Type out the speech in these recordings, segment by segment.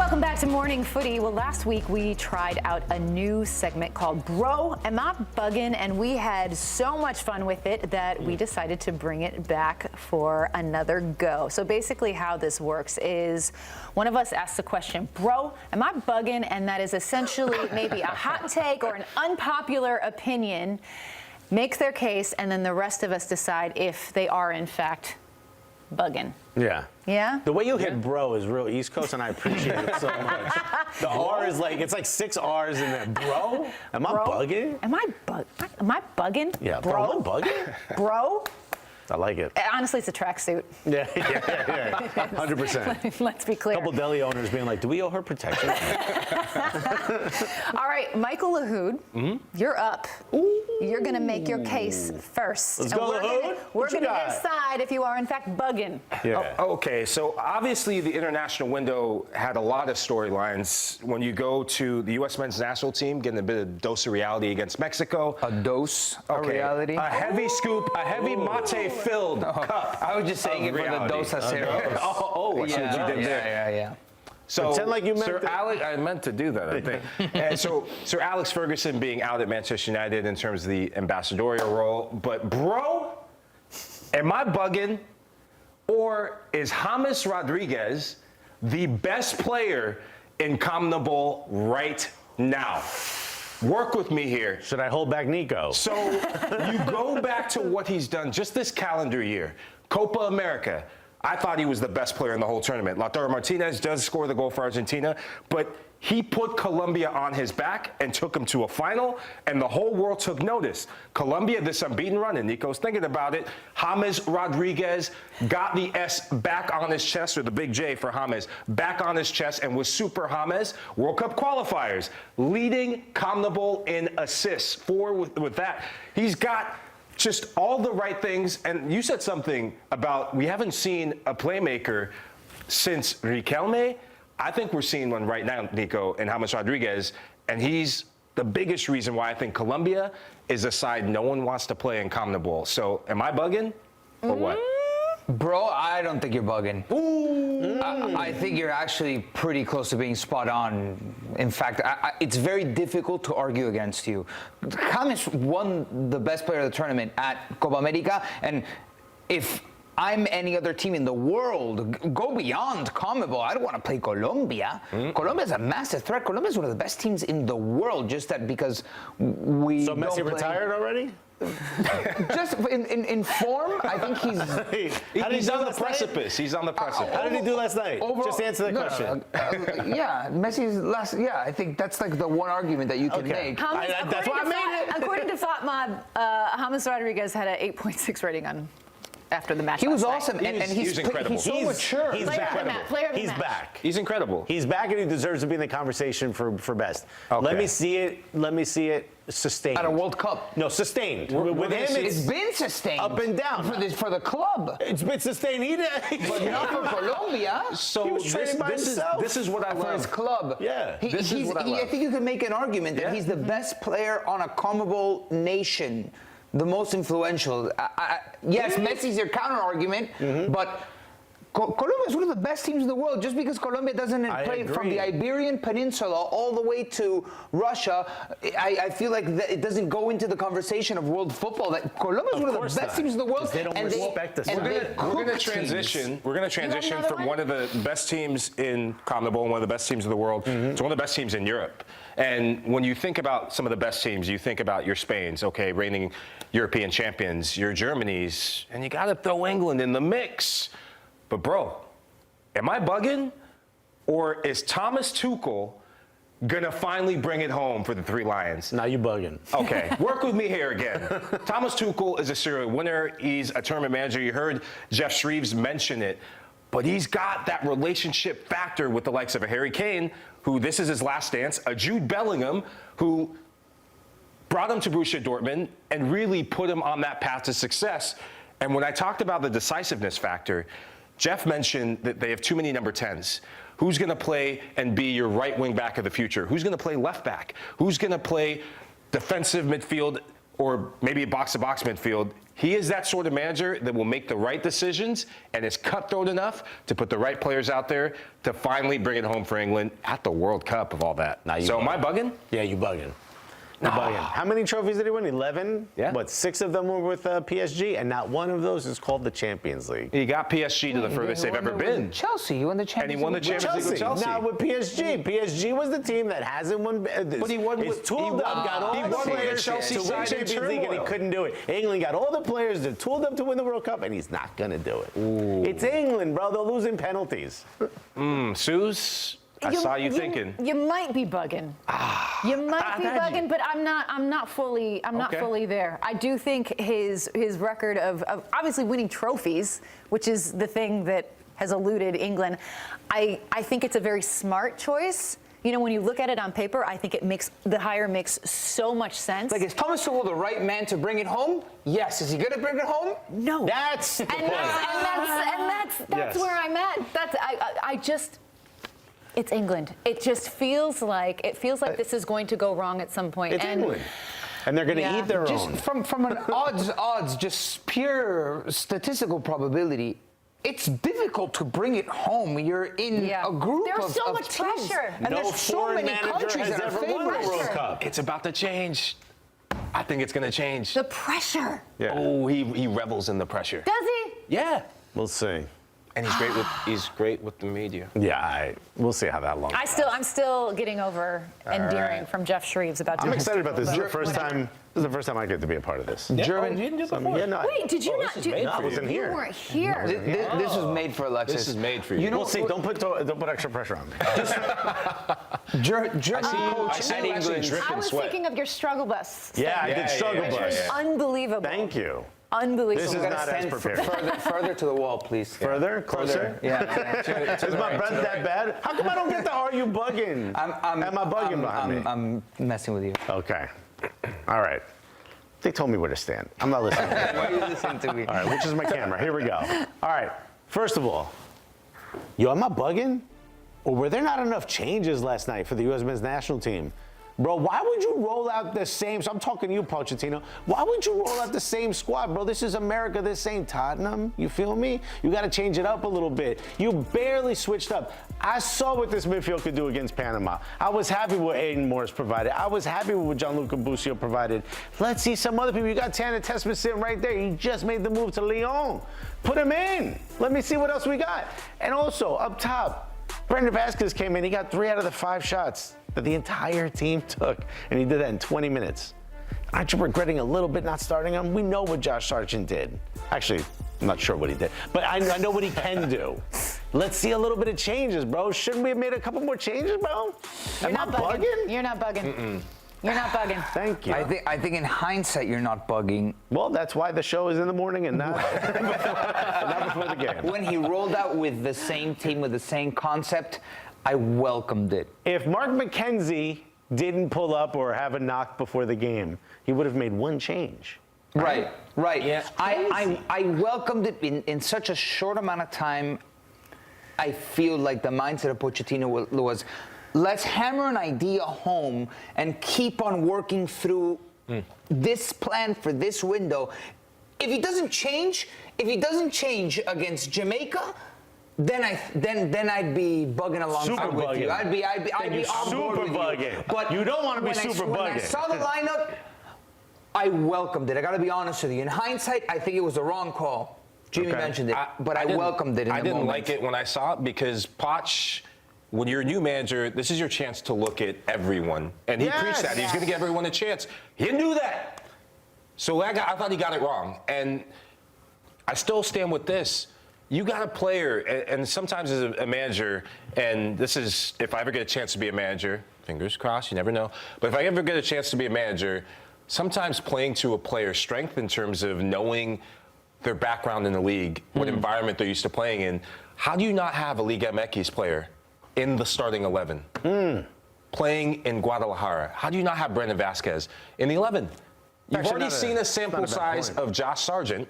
Welcome back to Morning Footy. Well, last week we tried out a new segment called Bro Am I Buggin? And we had so much fun with it that we decided to bring it back for another go. So basically how this works is one of us asks a question, Bro, am I bugging? And that is essentially maybe a hot take or an unpopular opinion, makes their case, and then the rest of us decide if they are in fact bugging. Yeah. Yeah? The way you hit bro is real East Coast, and I appreciate it so much. The R is like, it's like 6 R's in there. Bro? Am I bugging? Am I bugging? Yeah, bro, am I bugging? Bro? I like it. Honestly, it's a tracksuit. Yeah. 100%. Let's be clear. A couple deli owners being like, do we owe her protection? All right, Michael Lahoud, you're up. Ooh. You're going to make your case first. Let's go, Lahoud. We're going to decide if you are, in fact, bugging. Yeah. Oh, okay, so obviously the international window had a lot of storylines. When you go to the U.S. men's national team, getting a bit of dose of reality against Mexico. A dose of reality? A heavy scoop, a heavy mate-filled cup. I was just saying it for the dos a cero. I see what you did there. Yeah. So, pretend like you meant Sir it. Alex, I meant to do that, I think. And so, Sir Alex Ferguson being out at Manchester United in terms of the ambassadorial role. But, bro, am I bugging? Or is James Rodríguez the best player in CONMEBOL right now? Work with me here. Should I hold back Nico? So you go back to what he's done just this calendar year. Copa America. I thought he was the best player in the whole tournament. Lautaro Martinez does score the goal for Argentina, but he put Colombia on his back and took him to a final, and the whole world took notice. Colombia, this unbeaten run, and Nico's thinking about it. James Rodríguez got the S back on his chest, or the big J for James, back on his chest, and was Super James. World Cup qualifiers, leading CONMEBOL in assists. 4 with that. He's got just all the right things, and you said something about we haven't seen a playmaker since Riquelme. I think we're seeing one right now, Nico, and James Rodríguez, and he's the biggest reason why I think Colombia is a side no one wants to play in CONMEBOL. So am I bugging or what? Bro, I don't think you're bugging. Ooh. I think you're actually pretty close to being spot on. In fact, it's very difficult to argue against you. James won the best player of the tournament at Copa America, and if I'm any other team in the world, go beyond CONMEBOL. I don't want to play Colombia. Colombia is a massive threat. Colombia is one of the best teams in the world, just that because we So Messi retired already? Just in form, I think He's on the precipice. He's on the precipice. How did he do last night? Overall, just answer the question. Yeah, Messi's last. Yeah, I think that's like the one argument that you can make. That's why I made it. According to Fatma, James Rodríguez had an 8.6 rating on after the match. He was last awesome, night. and he's incredible. He's so mature. He's Player back. of the match. Player of the He's match. back. He's incredible. He's back, and he deserves to be in the conversation for best. Okay. Let me see it sustained. At a World Cup. No, sustained. With him, It's been sustained. up and down. For the club. It's been sustained. But not for Colombia. So He was training by himself. this is what I For his love. club. Yeah. This is what I love. I think you can make an argument that he's the best player on a CONMEBOL nation. The most influential. Yes, Messi's your counter argument, but Colombia is one of the best teams in the world. Just because Colombia doesn't play from the Iberian Peninsula all the way to Russia, I feel like it doesn't go into the conversation of world football. That Colombia is one of the best teams in the world. They don't respect us. We're going to transition. We're going to transition from one of the best teams in CONMEBOL and one of the best teams in the world to one of the best teams in Europe. And when you think about some of the best teams, you think about your Spains, okay, reigning European champions, your Germanys, and you got to throw England in the mix. But bro, am I bugging? Or is Thomas Tuchel gonna finally bring it home for the Three Lions? Now you bugging. Okay, work with me here again. Thomas Tuchel is a serial winner. He's a tournament manager. You heard Jeff Shreves mention it. But he's got that relationship factor with the likes of a Harry Kane, who this is his last dance, a Jude Bellingham, who brought him to Borussia Dortmund and really put him on that path to success. And when I talked about the decisiveness factor, Jeff mentioned that they have too many number 10s. Who's going to play and be your right wing back of the future? Who's going to play left back? Who's going to play defensive midfield or maybe box-to-box midfield? He is that sort of manager that will make the right decisions and is cutthroat enough to put the right players out there to finally bring it home for England at the World Cup of all that. So am I bugging? Yeah, you bugging. No. Bugging. How many trophies did he win? 11? Yeah. What, 6 of them were with PSG, and not one of those is called the Champions League. He got PSG to the furthest they've ever been. Chelsea, he won the Champions League. And he won the Champions League with Chelsea. Now with PSG. PSG was the team that hasn't won. But he won with tooled up, got all the players Chelsea to win Champions League, and he couldn't do it. England got all the players that tooled up to win the World Cup, and he's not going to do it. Ooh. It's England, bro. They'll lose in penalties. Suze? I saw you thinking. You might be bugging. You might be bugging, but I'm not fully there. I do think his record of obviously winning trophies, which is the thing that has eluded England. I think it's a very smart choice. You know, when you look at it on paper, I think the hire makes so much sense. Like, is Thomas Tuchel the right man to bring it home? Yes. Is he going to bring it home? No. That's the point. That's where I'm at. I just. It's England. It just feels like this is going to go wrong at some point. It's England. And they're going to eat their own. From an odds, just pure statistical probability, it's difficult to bring it home. You're in a group There's so much teams, pressure. and No there's so foreign many manager countries has that are ever won the favourites. World Cup. It's about to change. I think it's going to change. The pressure. Yeah. Oh, he revels in the pressure. Does he? Yeah. We'll see. And he's great with the media. Yeah, we'll see how that long. I'm still getting over endearing from Jeff Shreves about. I'm excited about this. This is the first time. This is the first time I get to be a part of this. German. You didn't do it before. Yeah, no, Wait, did you not? I wasn't You here. weren't here. This was made for Alexis. This is made for you. We'll see. Don't put extra pressure on me. German coach I at England. I was thinking of your struggle bus. Yeah, I did struggle Which bus. was unbelievable. Thank you. Unbelievable. This is not as prepared. Further to the wall, please. Further? Closer? Yeah. Is my breath that bad? How come I don't get the "Are you bugging"? Am I bugging behind me? I'm messing with you. Okay. All right. They told me where to stand. I'm not listening. Why are you listening to me? All right, which is my camera? Here we go. All right. First of all, am I bugging? Or were there not enough changes last night for the U.S. men's national team? Bro, why would you roll out the same? So I'm talking to you, Pochettino. Why would you roll out the same squad, bro? This is America. This ain't Tottenham. You feel me? You got to change it up a little bit. You barely switched up. I saw what this midfield could do against Panama. I was happy with what Aiden Morris provided. I was happy with what Gianluca Busio provided. Let's see some other people. You got Tanner Tessman sitting right there. He just made the move to Lyon. Put him in. Let me see what else we got. And also, up top, Brendan Vasquez came in. He got 3 out of the 5 shots that the entire team took, and he did that in 20 minutes. Aren't you regretting a little bit not starting him? We know what Josh Sargent did. Actually, I'm not sure what he did, but I know what he can do. Let's see a little bit of changes, bro. Shouldn't we have made a couple more changes, bro? Am I bugging? You're not bugging. You're not bugging. Thank you. I think in hindsight, you're not bugging. Well, that's why the show is in the morning and not, not before the game. When he rolled out with the same team, with the same concept, I welcomed it. If Mark McKenzie didn't pull up or have a knock before the game, he would have made one change. Right. Yeah. I welcomed it in such a short amount of time. I feel like the mindset of Pochettino was, let's hammer an idea home and keep on working through this plan for this window. If he doesn't change against Jamaica, then I'd be bugging alongside with you. I'd be on board with you. But you don't want to be super bugging. When I saw the lineup, I welcomed it. I got to be honest with you. In hindsight, I think it was the wrong call. Jimmy mentioned it, but I welcomed it in the moment. I didn't like it when I saw it because Poch, when you're a new manager, this is your chance to look at everyone. And he preached that. He's going to give everyone a chance. He didn't do that. So I thought he got it wrong. And I still stand with this. You got a player, and sometimes as a manager, and this is, if I ever get a chance to be a manager, fingers crossed, you never know, but if I ever get a chance to be a manager, sometimes playing to a player's strength in terms of knowing their background in the league, what environment they're used to playing in. How do you not have a Liga MX player in the starting 11 playing in Guadalajara? How do you not have Brendan Vasquez in the 11? You've already seen a sample size of Josh Sargent.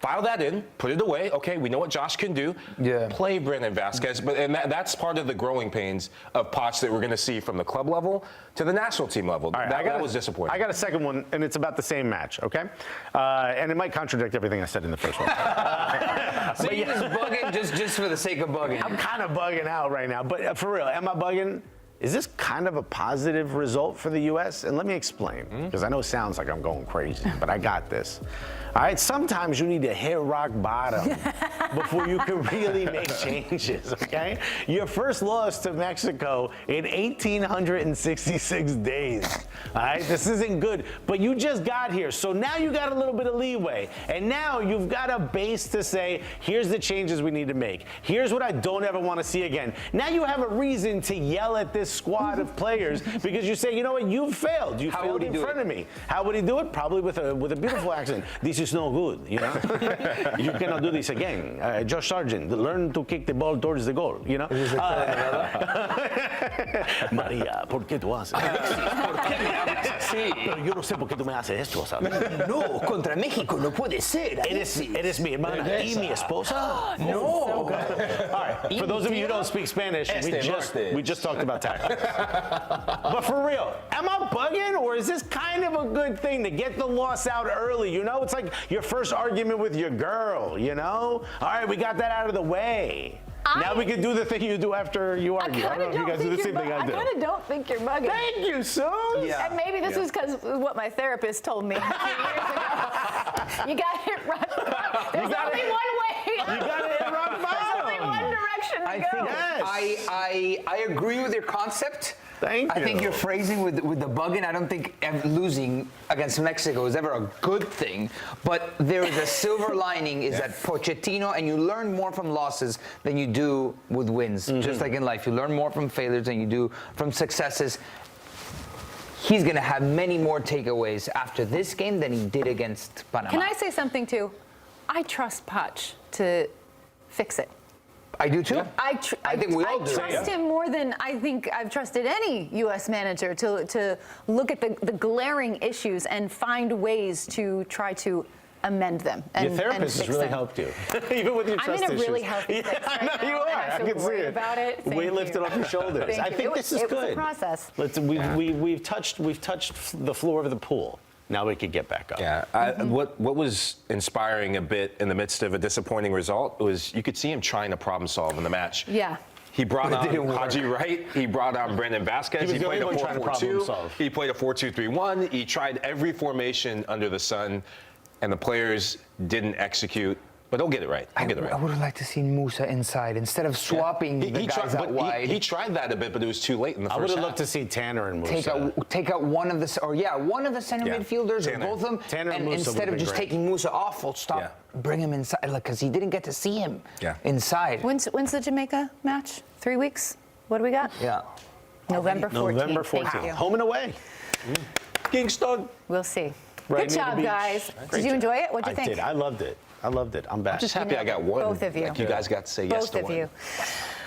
file that in, put it away. Okay, we know what Josh can do. Yeah. Play Brandon Vasquez, and that's part of the growing pains of Poch that we're going to see from the club level to the national team level. All right, that was disappointing. I got a second one, and it's about the same match, okay? And it might contradict everything I said in the first one. So you're just bugging just for the sake of bugging. I'm kind of bugging out right now, but for real, am I bugging? Is this kind of a positive result for the U.S.? And let me explain, because I know it sounds like I'm going crazy, but I got this. All right, sometimes you need to hit rock bottom before you can really make changes, okay? Your first loss to Mexico in 1,866 days, all right? This isn't good, but you just got here, so now you got a little bit of leeway, and now you've got a base to say, here's the changes we need to make. Here's what I don't ever want to see again. Now you have a reason to yell at this squad of players because you say, you know what, you've failed. You failed in front of me. How would he do it? Probably with a beautiful accent. This is no good, you know? You cannot do this again. Josh Sargent, learn to kick the ball towards the goal, you know? María, ¿por qué tú haces? ¿Por qué me hablas así? Pero yo no sé por qué tú me haces esto, ¿sabes? No, contra México no puede ser. Eres mi hermana y mi esposa? No. All right, for those of you who don't speak Spanish, we just talked about tactics. But for real, am I bugging, or is this kind of a good thing to get the loss out early? You know, it's like your first argument with your girl, you know? All right, we got that out of the way. Now we can do the thing you do after you argue. I don't know if you guys do the same thing I do. I kind of don't think you're bugging. Thank you, Suze. Yeah. And maybe this is because what my therapist told me a few years ago. You got it right. There's only one way. You got it rock bottom. There's only one direction to I go. think Yes. I agree with your concept. Thank I think you. your phrasing with the bugging, I don't think losing against Mexico is ever a good thing. But there is a silver lining is that Pochettino, and you learn more from losses than you do with wins. Just like in life, you learn more from failures than you do from successes. He's going to have many more takeaways after this game than he did against Panama. Can I say something too? I trust Poch to fix it. I do too. I think we all do. I trust him more than I think I've trusted any U.S. manager to look at the glaring issues and find ways to try to amend them. And, Your therapist has really helped you, even with your trust I'm in a issues. really healthy place right I know now, you are. and I feel can see great it. about it. Thank Weight you. lifted off your shoulders. Thank I you. think this is it good. was a process. We've touched the floor of the pool. Now we could get back up. Yeah, what was inspiring a bit in the midst of a disappointing result was you could see him trying to problem solve in the match. Yeah. He brought on Haji Wright. He brought on Brandon Vasquez. He was the played a only one trying to problem 4-4-2. solve. He played a 4-2-3-1. He tried every formation under the sun, and the players didn't execute. But he'll get it right. He'll get it right. I would have liked to see Musa inside instead of swapping the guys out wide. He tried that a bit, but it was too late in the first I would have half. loved to see Tanner and Musa. Take out one of the center midfielders Tanner. or both of them, Tanner and and Musa instead of would've just been great. taking Musa off, we'll stop, bring him inside, because he didn't get to see him inside. When's the Jamaica match? 3 weeks? What do we got? Yeah. November 14th. November Thank 14th. you. Home and away. Kingston. We'll see. Right Good near the job, beach. guys. Great Did you job. enjoy it? What'd you I think? did. I loved it. I'm back. I'm just happy know, I got one. both of you. Like you guys got to say yes Both to of one. you.